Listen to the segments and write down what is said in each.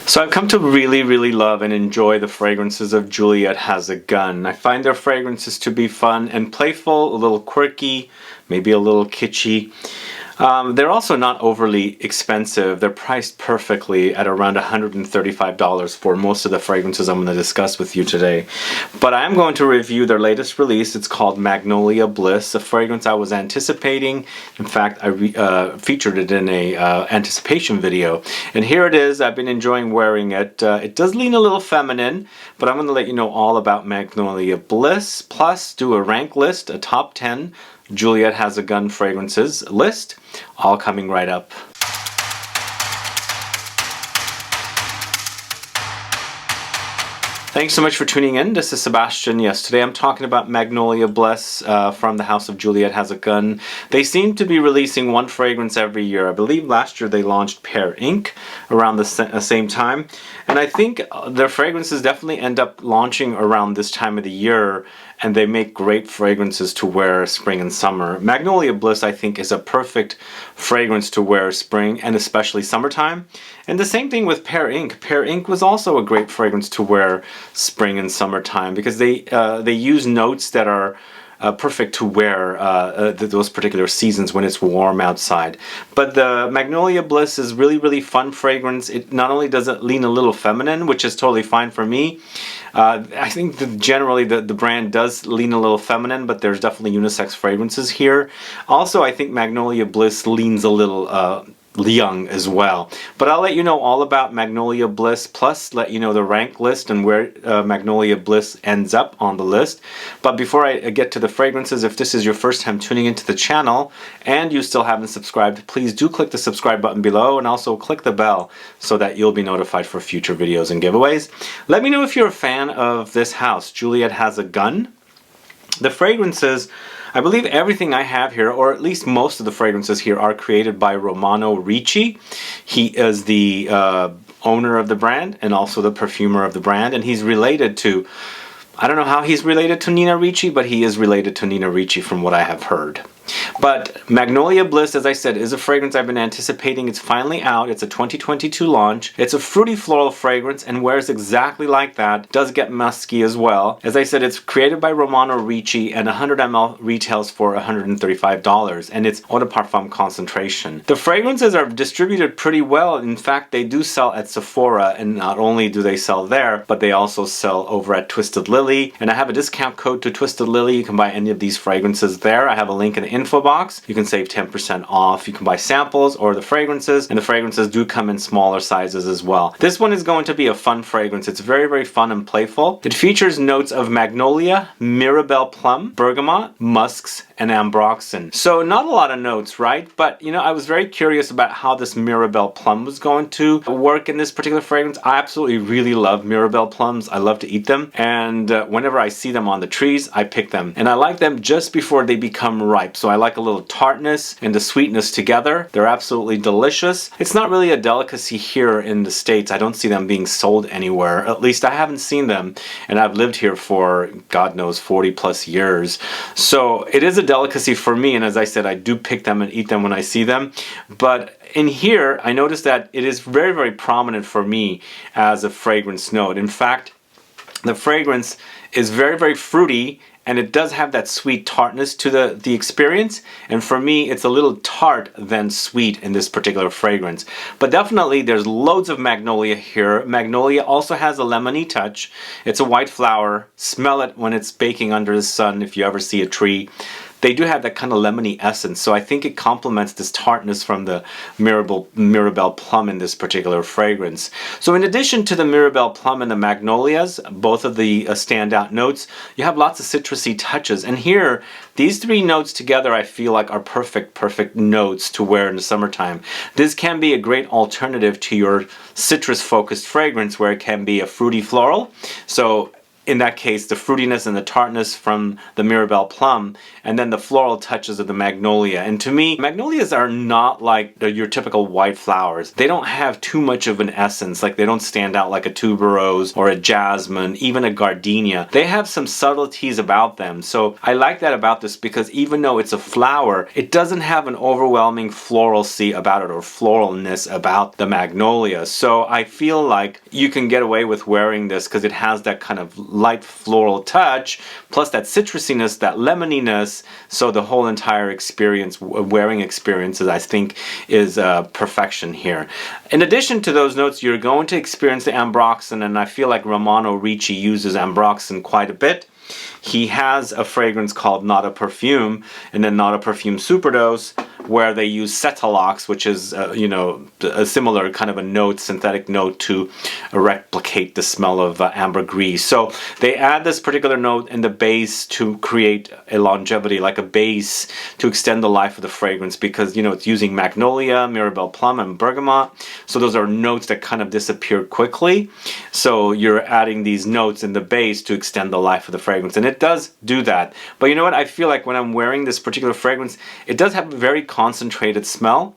So I've come to really love and enjoy the fragrances of Juliette Has a Gun. I find their fragrances to be fun and playful, a little quirky, maybe a little kitschy. They're also not overly expensive. They're priced perfectly at around $135 for most of the fragrances I'm going to discuss with you today. But I am going to review their latest release. It's called Magnolia Bliss, a fragrance I was anticipating. In fact, I featured it in a anticipation video. And here it is. I've been enjoying wearing it. It does lean a little feminine, but I'm going to let you know all about Magnolia Bliss, plus do a rank list, a top 10 Juliette Has a Gun fragrances list, all coming right up. Thanks so much for tuning in. This is Sebastian. Yes, today I'm talking about Magnolia Bliss from the house of Juliette Has a Gun. They seem to be releasing one fragrance every year. I believe last year they launched PEAR Inc. around the same time. And I think their fragrances definitely end up launching around this time of the year, and they make great fragrances to wear spring and summer. Magnolia Bliss, I think, is a perfect fragrance to wear spring and especially summertime. And the same thing with PEAR Inc. PEAR Inc. was also a great fragrance to wear spring and summertime because they use notes that are perfect to wear those particular seasons when it's warm outside. But the Magnolia Bliss is really fun fragrance. It not only does it lean a little feminine, which is totally fine for me. I think generally the brand does lean a little feminine, but there's definitely unisex fragrances here. Also, I think Magnolia Bliss leans a little young as well. But I'll let you know all about Magnolia Bliss, plus let you know the rank list and where Magnolia Bliss ends up on the list. But before I get to the fragrances, if this is your first time tuning into the channel and you still haven't subscribed, please do click the subscribe button below and also click the bell so that you'll be notified for future videos and giveaways. Let me know if you're a fan of this house, Juliette Has a Gun. The fragrances, I believe everything I have here, or at least most of the fragrances here, are created by Romano Ricci. He is the owner of the brand and also the perfumer of the brand, and he's related to, I don't know how he's related to Nina Ricci, but he is related to Nina Ricci from what I have heard. But Magnolia Bliss, as I said, is a fragrance I've been anticipating. It's finally out. It's a 2022 launch. It's a fruity floral fragrance and wears exactly like that. Does get musky as well. As I said, it's created by Romano Ricci and 100 ml retails for $135, and it's Eau De Parfum concentration. The fragrances are distributed pretty well. In fact, they do sell at Sephora, and not only do they sell there, but they also sell over at Twisted Lily. And I have a discount code to Twisted Lily. You can buy any of these fragrances there. I have a link in the info box. You can save 10% off. You can buy samples or the fragrances, and the fragrances do come in smaller sizes as well. This one is going to be a fun fragrance. It's very fun and playful. It features notes of magnolia, Mirabelle plum, bergamot, musks, and ambroxan. So not a lot of notes, right? But you know, I was very curious about how this Mirabelle plum was going to work in this particular fragrance. I absolutely really love Mirabelle plums. I love to eat them, and whenever I see them on the trees, I pick them, and I like them just before they become ripe. So I like a little tartness and the sweetness together. They're absolutely delicious. It's not really a delicacy here in the States. I don't see them being sold anywhere. At least I haven't seen them, and I've lived here for, God knows, 40 plus years. So it is a delicacy for me, and as I said, I do pick them and eat them when I see them. But in here, I noticed that it is very prominent for me as a fragrance note. In fact, the fragrance is very fruity, and it does have that sweet tartness to the experience. And for me, it's a little tart than sweet in this particular fragrance. But definitely, there's loads of magnolia here. Magnolia also has a lemony touch. It's a white flower. Smell it when it's baking under the sun if you ever see a tree. They do have that kind of lemony essence, so I think it complements this tartness from the Mirabelle plum in this particular fragrance. So in addition to the Mirabelle plum and the magnolias, both of the standout notes, you have lots of citrusy touches. And here, these three notes together I feel like are perfect notes to wear in the summertime. This can be a great alternative to your citrus-focused fragrance where it can be a fruity floral. So in that case, the fruitiness and the tartness from the Mirabelle Plum, and then the floral touches of the Magnolia. And to me, Magnolias are not like your typical white flowers. They don't have too much of an essence, like they don't stand out like a tuberose or a jasmine, even a gardenia. They have some subtleties about them. So I like that about this, because even though it's a flower, it doesn't have an overwhelming floralcy about it or floralness about the Magnolia. So I feel like you can get away with wearing this because it has that kind of light floral touch, plus that citrusiness, that lemoniness. So the whole entire experience, wearing experience, I think is perfection here. In addition to those notes, you're going to experience the Ambroxan, and I feel like Romano Ricci uses Ambroxan quite a bit. He has a fragrance called Not a Perfume, and then Not a Perfume Superdose, where they use Cetalox, which is, you know, a similar kind of a note, synthetic note, to replicate the smell of ambergris. So they add this particular note in the base to create a longevity, like a base to extend the life of the fragrance, because, you know, it's using Magnolia, Mirabelle Plum, and Bergamot. So those are notes that kind of disappear quickly. So you're adding these notes in the base to extend the life of the fragrance. And it does do that. But you know what? I feel like when I'm wearing this particular fragrance, it does have a very concentrated smell,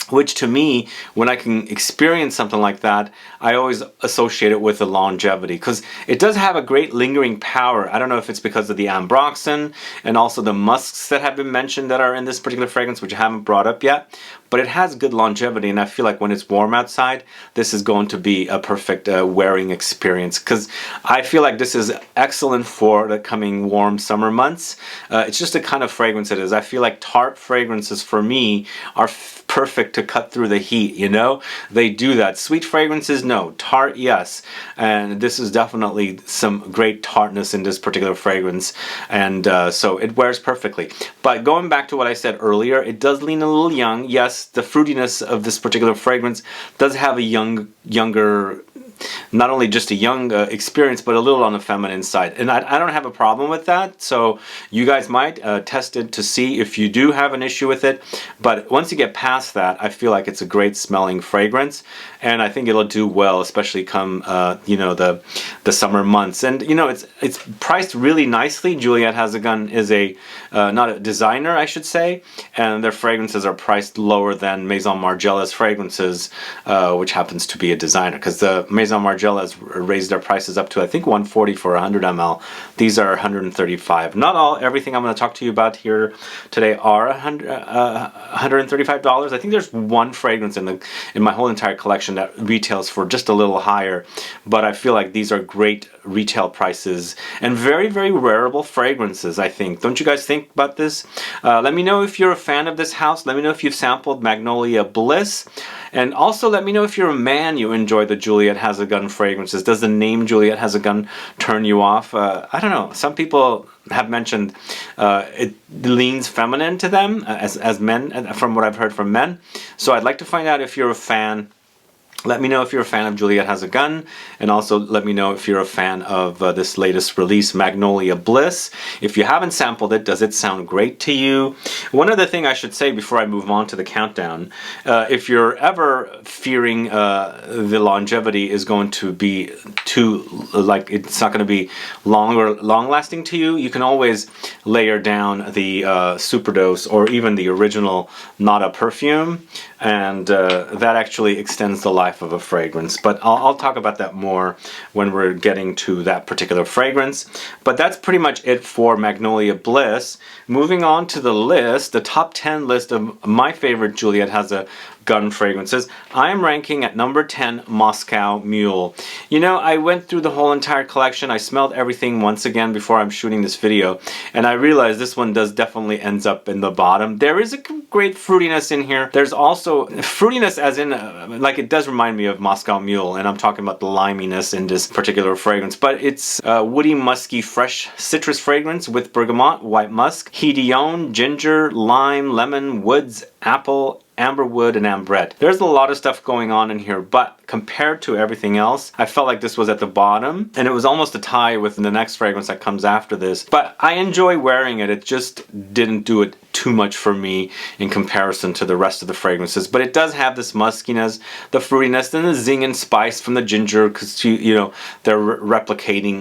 which to me, when I can experience something like that, I always associate it with the longevity, because it does have a great lingering power. I don't know if it's because of the Ambroxan and also the musks that have been mentioned that are in this particular fragrance, which I haven't brought up yet, but it has good longevity, and I feel like when it's warm outside, this is going to be a perfect wearing experience, because I feel like this is excellent for the coming warm summer months. It's just the kind of fragrance it is. I feel like Tart fragrances for me are perfect to cut through the heat, you know? They do that. Sweet fragrances, no. Tart, yes. And this is definitely some great tartness in this particular fragrance, and so it wears perfectly. But going back to what I said earlier, it does lean a little young. Yes, the fruitiness of this particular fragrance does have a younger, not only just a young experience, but a little on the feminine side. And I don't have a problem with that. So you guys might test it to see if you do have an issue with it. But once you get past that, I feel like it's a great smelling fragrance. And I think it'll do well, especially come, you know, the summer months. And, you know, it's priced really nicely. Juliette Has a Gun is a, not a designer, I should say. And their fragrances are priced lower than Maison Margiela's fragrances, which happens to be a designer. Because the Maison Margiela has raised their prices up to, I think, $140 for 100 ml. These are $135. Not everything I'm going to talk to you about here today are $135. I think there's one fragrance in my whole entire collection that retails for just a little higher. But I feel like these are great retail prices and very, very wearable fragrances, I think. Don't you guys think about this? Let me know if you're a fan of this house. Let me know if you've sampled Magnolia Bliss. And also let me know if you're a man, you enjoy the Juliette Has a Gun fragrances. Does the name Juliette Has a Gun turn you off? I don't know. Some people have mentioned it leans feminine to them as men, from what I've heard from men. So I'd like to find out if you're a fan. Let me know if you're a fan of Juliette Has a Gun, and also let me know if you're a fan of this latest release, Magnolia Bliss. If you haven't sampled it, does it sound great to you? One other thing I should say before I move on to the countdown, if you're ever fearing the longevity is going to be too, like it's not going to be long lasting to you, you can always layer down the Superdose or even the original Not a Perfume, and that actually extends the life of a fragrance. But I'll talk about that more when we're getting to that particular fragrance. But that's pretty much it for Magnolia Bliss. Moving on to the list, the top 10 list of my favorite Juliette Has a Gun fragrances. I am ranking at number 10 Moscow Mule. You know, I went through the whole entire collection. I smelled everything once again before I'm shooting this video, and I realized this one does definitely ends up in the bottom. There is a great fruitiness in here. There's also fruitiness as in, like it does remind me of Moscow Mule, and I'm talking about the liminess in this particular fragrance, but it's woody, musky, fresh citrus fragrance with bergamot, white musk, hédione, ginger, lime, lemon, woods, apple, amberwood, and ambrette. There's a lot of stuff going on in here, but compared to everything else, I felt like this was at the bottom, and it was almost a tie with the next fragrance that comes after this. But I enjoy wearing it. It just didn't do it too much for me in comparison to the rest of the fragrances. But it does have this muskiness, the fruitiness, and the zing and spice from the ginger, because you know, they're replicating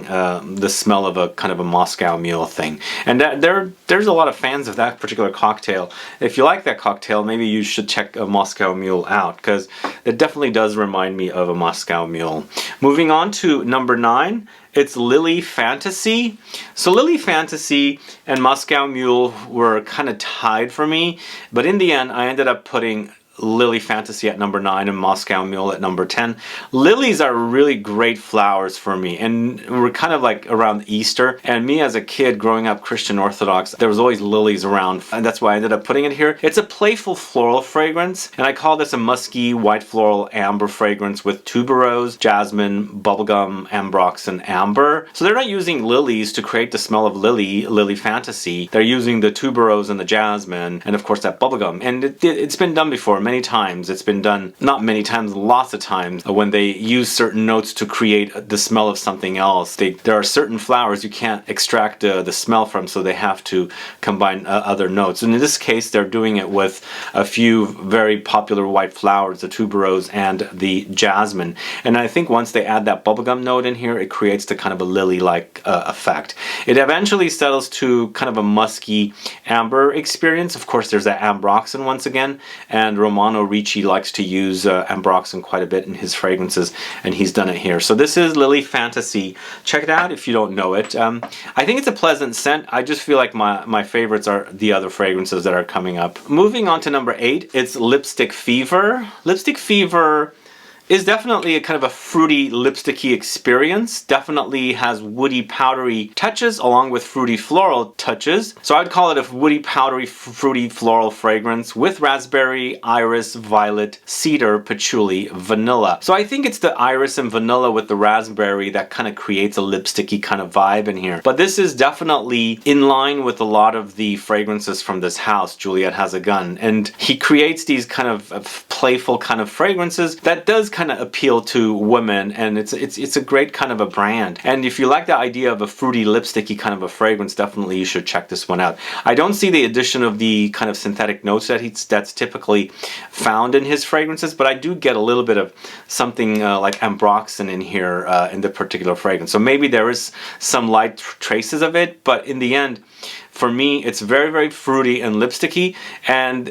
the smell of a kind of a Moscow Mule thing. And there's a lot of fans of that particular cocktail. If you like that cocktail, maybe you should check a Moscow Mule out, because it definitely does remind me of a Moscow Mule. Moving on to number 9, it's LILI Fantasy. So LILI Fantasy and Moscow Mule were kind of tied for me, but in the end I ended up putting LILI Fantasy at number 9 and Moscow Mule at number 10. Lilies are really great flowers for me, and we're kind of like around Easter, and me as a kid growing up Christian Orthodox, there was always lilies around, and that's why I ended up putting it here. It's a playful floral fragrance, and I call this a musky white floral amber fragrance with tuberose, jasmine, bubblegum, ambroxan, amber. So they're not using lilies to create the smell of LILI Fantasy. They're using the tuberose and the jasmine, and of course that bubblegum. And it's been done before many times. It's been done, not many times, lots of times, when they use certain notes to create the smell of something else. There are certain flowers you can't extract the smell from, so they have to combine other notes. And in this case, they're doing it with a few very popular white flowers, the tuberose and the jasmine. And I think once they add that bubblegum note in here, it creates the kind of a lily-like effect. It eventually settles to kind of a musky amber experience. Of course, there's that ambroxan once again, and Romano Ricci likes to use Ambroxan quite a bit in his fragrances, and he's done it here. So this is LILI Fantasy. Check it out if you don't know it. I think it's a pleasant scent. I just feel like my favorites are the other fragrances that are coming up. Moving on to number 8, it's Lipstick Fever. Lipstick Fever is definitely a kind of a fruity lipsticky experience. Definitely has woody powdery touches along with fruity floral touches. So I'd call it a woody powdery fruity floral fragrance with raspberry, iris, violet, cedar, patchouli, vanilla. So I think it's the iris and vanilla with the raspberry that kind of creates a lipsticky kind of vibe in here. But this is definitely in line with a lot of the fragrances from this house, Juliette Has a Gun. And he creates these kind of playful kind of fragrances that does kind of appeal to women, and it's a great kind of a brand. And if you like the idea of a fruity lipsticky kind of a fragrance, definitely you should check this one out. I don't see the addition of the kind of synthetic notes that's typically found in his fragrances, but I do get a little bit of something like Ambroxan in here in the particular fragrance. So maybe there is some light traces of it, but in the end, for me, it's very, very fruity and lipsticky, and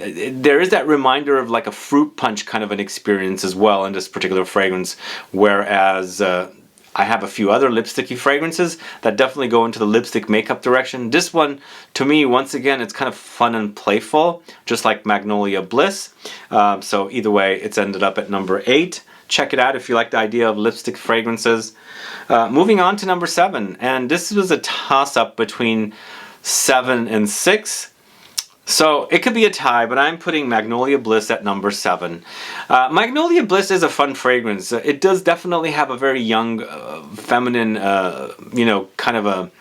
there is that reminder of like a fruit punch kind of an experience as well in this particular fragrance, whereas I have a few other lipsticky fragrances that definitely go into the lipstick makeup direction. This one, to me, once again, it's kind of fun and playful, just like Magnolia Bliss. So either way, it's ended up at number 8. Check it out if you like the idea of lipstick fragrances. Moving on to number 7, and this was a toss-up between 7 and 6. So it could be a tie, but I'm putting Magnolia Bliss at number 7. Magnolia Bliss is a fun fragrance. It does definitely have a very young, feminine, you know, kind of a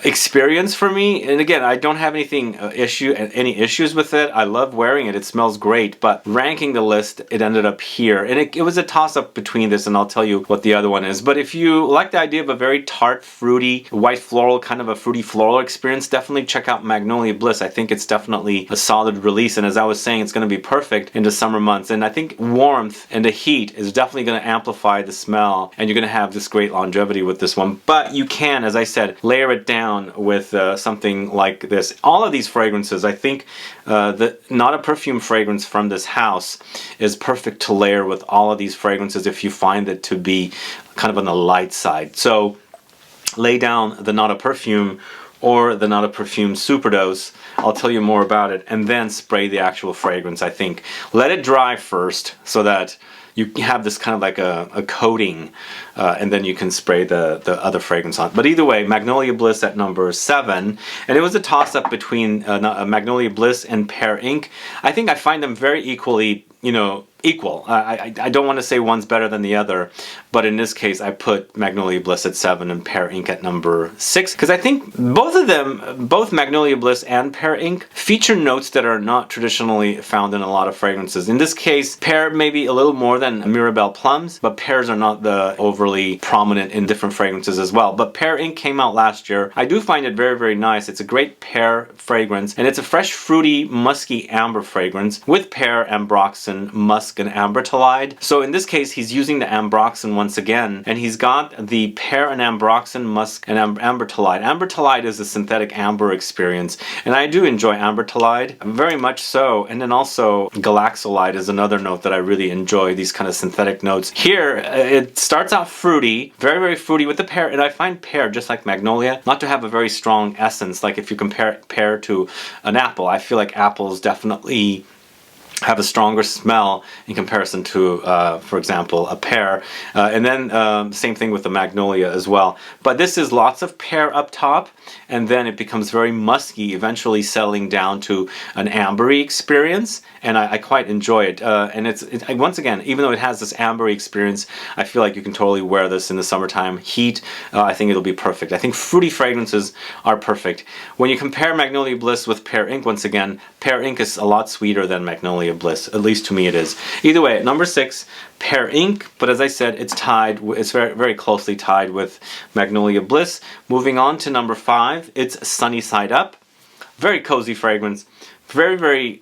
experience for me. And again, I don't have any issues with it. I love wearing it. It smells great. But ranking the list, it ended up here. And it was a toss-up between this, and I'll tell you what the other one is. But if you like the idea of a very tart, fruity, white floral, kind of a fruity floral experience, definitely check out Magnolia Bliss. I think it's definitely a solid release. And as I was saying, it's going to be perfect in the summer months. And I think warmth and the heat is definitely going to amplify the smell. And you're going to have this great longevity with this one. But you can, as I said, layer it down with something like this. All of these fragrances, I think Not a Perfume fragrance from this house is perfect to layer with all of these fragrances if you find it to be kind of on the light side. So lay down the Not a Perfume or the Not a Perfume Superdose. I'll tell you more about it, and then spray the actual fragrance, I think. Let it dry first so that you have this kind of like a coating, and then you can spray the other fragrance on. But either way, Magnolia Bliss at number 7, and it was a toss-up between Magnolia Bliss and PEAR Inc. I think I find them very equally, equal. I don't want to say one's better than the other, but in this case I put Magnolia Bliss at 7 and Pear Ink at number 6, because I think both of them, both Magnolia Bliss and Pear Ink, feature notes that are not traditionally found in a lot of fragrances. In this case, pear maybe a little more than Mirabelle plums, but pears are not the overly prominent in different fragrances as well. But Pear Ink came out last year. I do find it very, very nice. It's a great pear fragrance, and it's a fresh, fruity, musky amber fragrance with pear, ambroxan, musk, and ambroxolide. So in this case, he's using the ambroxan once again, and he's got the pear and ambroxan, musk, and ambroxolide. Ambroxolide is a synthetic amber experience, and I do enjoy ambroxolide, very much so. And then also galaxolide is another note that I really enjoy, these kind of synthetic notes. Here, it starts out fruity, very, very fruity with the pear, and I find pear, just like Magnolia, not to have a very strong essence. Like if you compare pear to an apple, I feel like apples definitely have a stronger smell in comparison to, for example, a pear. And then same thing with the Magnolia as well. But this is lots of pear up top, and then it becomes very musky, eventually settling down to an ambery experience, and I quite enjoy it. And once again, even though it has this ambery experience, I feel like you can totally wear this in the summertime heat. I think it'll be perfect. I think fruity fragrances are perfect. When you compare Magnolia Bliss with Pear Ink, once again, Pear Ink is a lot sweeter than Magnolia Bliss. At least to me it is. Either way, at number 6, Pear Ink, but as I said, it's tied, it's very, very closely tied with Magnolia Bliss. Moving on to number 5, it's Sunny Side Up. Very cozy fragrance. Very, very,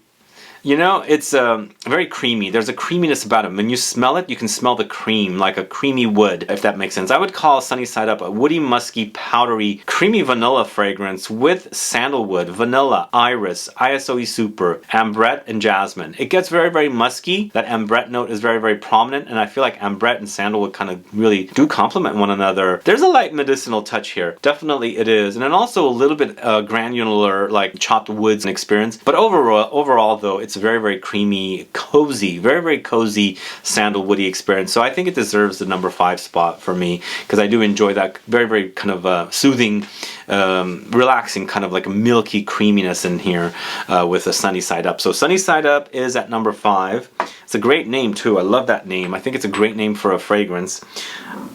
you know, it's very creamy. There's a creaminess about it. When you smell it, you can smell the cream, like a creamy wood, if that makes sense. I would call Sunny Side Up a woody, musky, powdery, creamy vanilla fragrance with sandalwood, vanilla, iris, ISOE super, ambrette, and jasmine. It gets very, very musky. That ambrette note is very, very prominent, and I feel like ambrette and sandalwood kind of really do complement one another. There's a light medicinal touch here. Definitely it is. And then also a little bit granular, like chopped woods experience. But overall though, it's very, very creamy, cozy, very, very cozy sandalwoody experience. So I think it deserves the number 5 spot for me, because I do enjoy that very, very kind of soothing, relaxing, kind of like a milky creaminess in here with a Sunny Side Up. So Sunny Side Up is at number 5. It's a great name too. I love that name. I think it's a great name for a fragrance,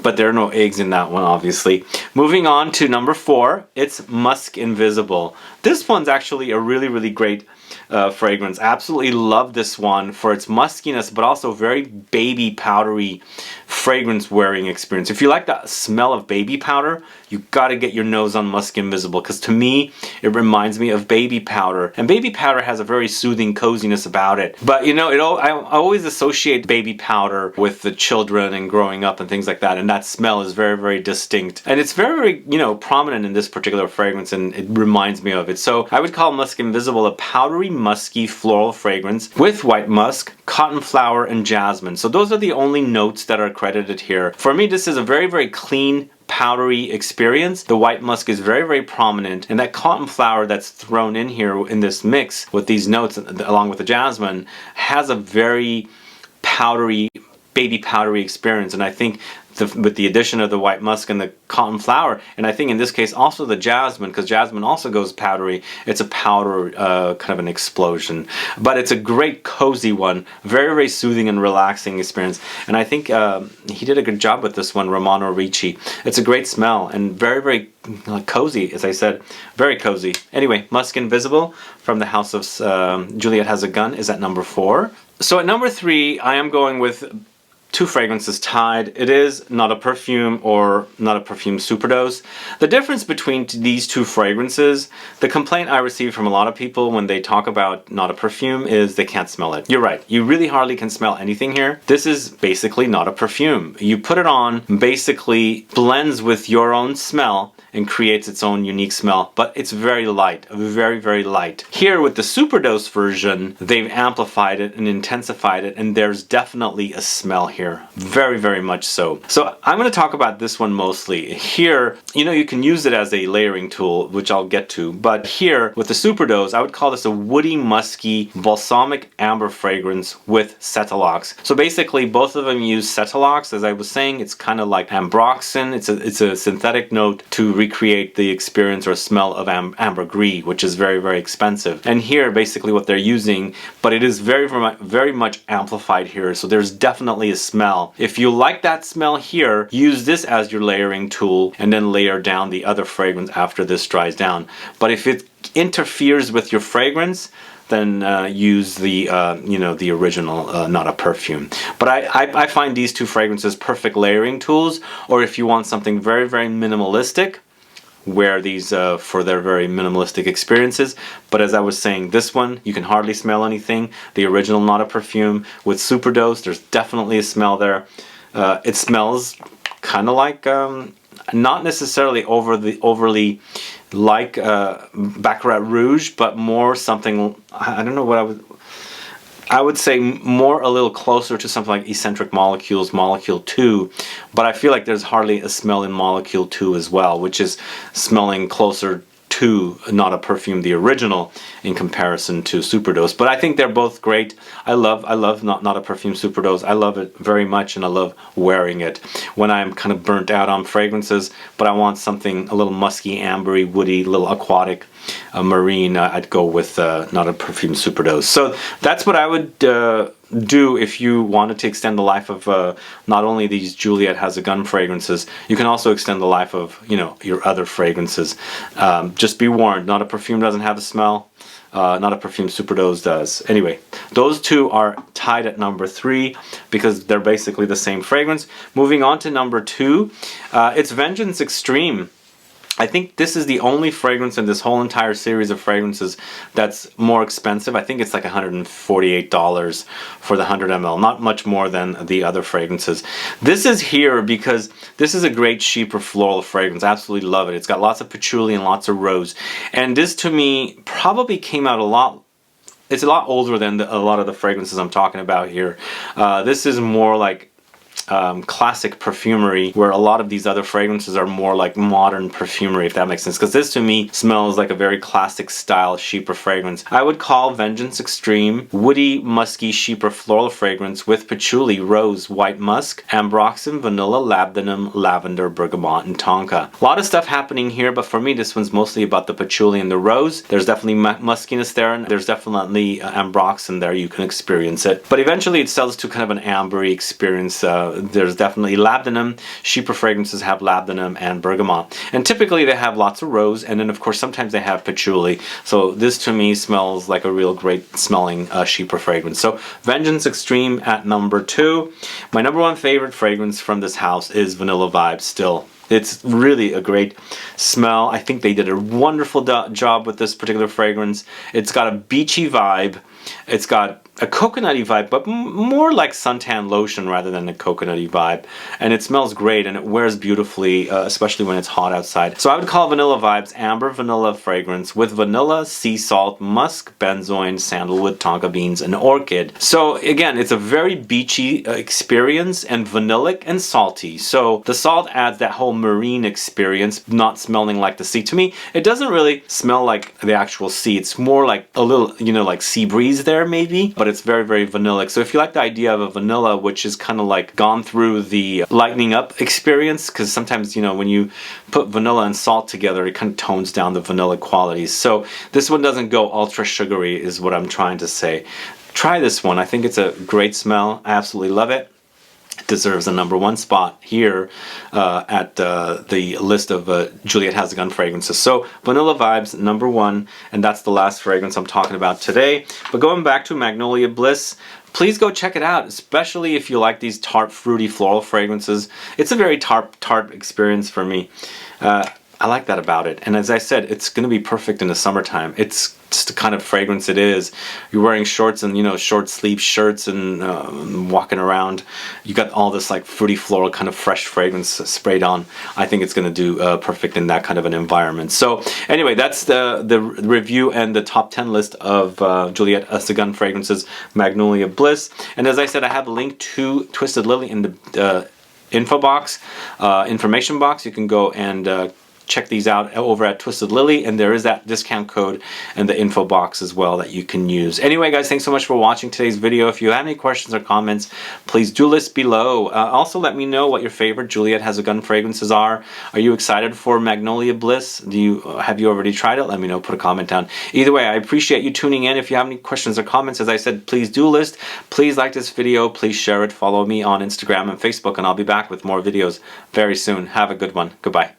but there are no eggs in that one, obviously. Moving on to number 4, it's Musk Invisible. This one's actually a really, really great fragrance. Absolutely love this one for its muskiness, but also very baby powdery fragrance wearing experience. If you like the smell of baby powder, you gotta get your nose on Musk Invisible, because to me it reminds me of baby powder, and baby powder has a very soothing coziness about it. But you know, I always associate baby powder with the children and growing up and things like that, and that smell is very, very distinct, and it's very, very, you know, prominent in this particular fragrance, and it reminds me of it. So I would call Musk Invisible a powdery, musky floral fragrance with white musk, cotton flower, and jasmine. So those are the only notes that are credited here. For me, this is a very, very clean, powdery experience. The white musk is very, very prominent, and that cotton flower that's thrown in here in this mix with these notes along with the jasmine has a very powdery, baby powdery experience. And I think with the addition of the white musk and the cotton flower, and I think in this case also the jasmine, because jasmine also goes powdery, it's a powder kind of an explosion. But it's a great cozy one, very, very soothing and relaxing experience, and I think he did a good job with this one, Romano Ricci. It's a great smell and very, very cozy, as I said, very cozy. Anyway, Musk Invisible from the house of Juliette Has a Gun is at number 4. So at number 3, I am going with 2 fragrances tied. It is Not a Perfume or Not a Perfume Superdose. The difference between these 2 fragrances, the complaint I receive from a lot of people when they talk about Not a Perfume is they can't smell it. You're right, you really hardly can smell anything here. This is basically not a perfume. You put it on, basically blends with your own smell and creates its own unique smell, but it's very light, very, very light. Here with the Superdose version, they've amplified it and intensified it, and there's definitely a smell here. Very, very much so. So I'm going to talk about this one mostly. Here, you know, you can use it as a layering tool, which I'll get to, but here with the Superdose, I would call this a woody, musky, balsamic amber fragrance with cetalox. So basically, both of them use cetalox. As I was saying, it's kind of like ambroxan. It's a synthetic note to recreate the experience or smell of ambergris, which is very, very expensive. And here, basically what they're using, but it is very, very much amplified here. So there's definitely a smell. If you like that smell here, use this as your layering tool and then layer down the other fragrance after this dries down. But if it interferes with your fragrance, then use the the original, not a perfume. But I find these two fragrances perfect layering tools, or if you want something very, very minimalistic, wear these for their very minimalistic experiences. But as I was saying, this one, you can hardly smell anything. The original, not a perfume. With Superdose, there's definitely a smell there. It smells kind of like, not necessarily overly like Baccarat Rouge, but more something, I don't know what I would say more a little closer to something like Eccentric Molecules, Molecule 2, but I feel like there's hardly a smell in Molecule 2 as well, which is smelling closer to Not a Perfume, the original, in comparison to Superdose. But I think they're both great. I love Not a Perfume Superdose. I love it very much, and I love wearing it when I'm kind of burnt out on fragrances, but I want something a little musky, ambery, woody, a little aquatic, marine. I'd go with Not a Perfume Superdose. So that's what I would do if you wanted to extend the life of not only these Juliette Has a Gun fragrances, you can also extend the life of, your other fragrances. Just be warned, Not a Perfume doesn't have a smell. Not a Perfume Superdose does. Anyway, those two are tied at number 3 because they're basically the same fragrance. Moving on to number 2, it's Vengeance Extreme. I think this is the only fragrance in this whole entire series of fragrances that's more expensive. I think it's like $148 for the 100 ml, not much more than the other fragrances. This is here because this is a great Chypre floral fragrance. Absolutely love it. It's got lots of patchouli and lots of rose. And this to me probably came out it's a lot older than a lot of the fragrances I'm talking about here. This is more like classic perfumery, where a lot of these other fragrances are more like modern perfumery, if that makes sense, because this to me smells like a very classic style Chypre fragrance. I would call Vengeance Extreme woody, musky Chypre floral fragrance with patchouli, rose, white musk, ambroxan, vanilla, labdanum, lavender, bergamot, and tonka. A lot of stuff happening here, but for me this one's mostly about the patchouli and the rose. There's definitely muskiness there, and there's definitely ambroxan there. You can experience it, but eventually it sells to kind of an ambery experience. There's definitely labdanum. Chypre fragrances have labdanum and bergamot, and typically they have lots of rose, and then of course sometimes they have patchouli. So this to me smells like a real great smelling Chypre fragrance. So Vengeance Extreme at number 2. My number 1 favorite fragrance from this house is Vanilla Vibes still. It's really a great smell. I think they did a wonderful job with this particular fragrance. It's got a beachy vibe. It's got a coconutty vibe, but more like suntan lotion rather than a coconutty vibe. And it smells great, and it wears beautifully, especially when it's hot outside. So I would call Vanilla Vibes amber vanilla fragrance with vanilla, sea salt, musk, benzoin, sandalwood, tonka beans, and orchid. So again, it's a very beachy experience, and vanillic and salty. So the salt adds that whole marine experience, not smelling like the sea. To me, it doesn't really smell like the actual sea. It's more like a little, like sea breeze there maybe, but it's very, very vanillic. So if you like the idea of a vanilla, which is kind of like gone through the lightening up experience, because sometimes, when you put vanilla and salt together, it kind of tones down the vanilla qualities. So this one doesn't go ultra sugary, is what I'm trying to say. Try this one. I think it's a great smell. I absolutely love it. It deserves a number 1 spot here at the list of Juliette Has a Gun fragrances. So Vanilla Vibes, number 1, and that's the last fragrance I'm talking about today. But going back to Magnolia Bliss, please go check it out, especially if you like these tart, fruity, floral fragrances. It's a very tart experience for me. I like that about it. And as I said, it's going to be perfect in the summertime. It's just the kind of fragrance it is. You're wearing shorts and, short sleeve shirts and walking around. You got all this like fruity floral kind of fresh fragrance sprayed on. I think it's going to do perfect in that kind of an environment. So anyway, that's the review and the top 10 list of Juliette Has a Gun fragrances, Magnolia Bliss. And as I said, I have a link to Twisted Lily in the information box. You can go and check these out over at Twisted Lily, and there is that discount code in the info box as well that you can use. Anyway, guys, thanks so much for watching today's video. If you have any questions or comments, please do list below. Also, let me know what your favorite Juliette Has a Gun fragrances are. Are you excited for Magnolia Bliss? Have you already tried it? Let me know. Put a comment down. Either way, I appreciate you tuning in. If you have any questions or comments, as I said, please do list. Please like this video. Please share it. Follow me on Instagram and Facebook, and I'll be back with more videos very soon. Have a good one. Goodbye.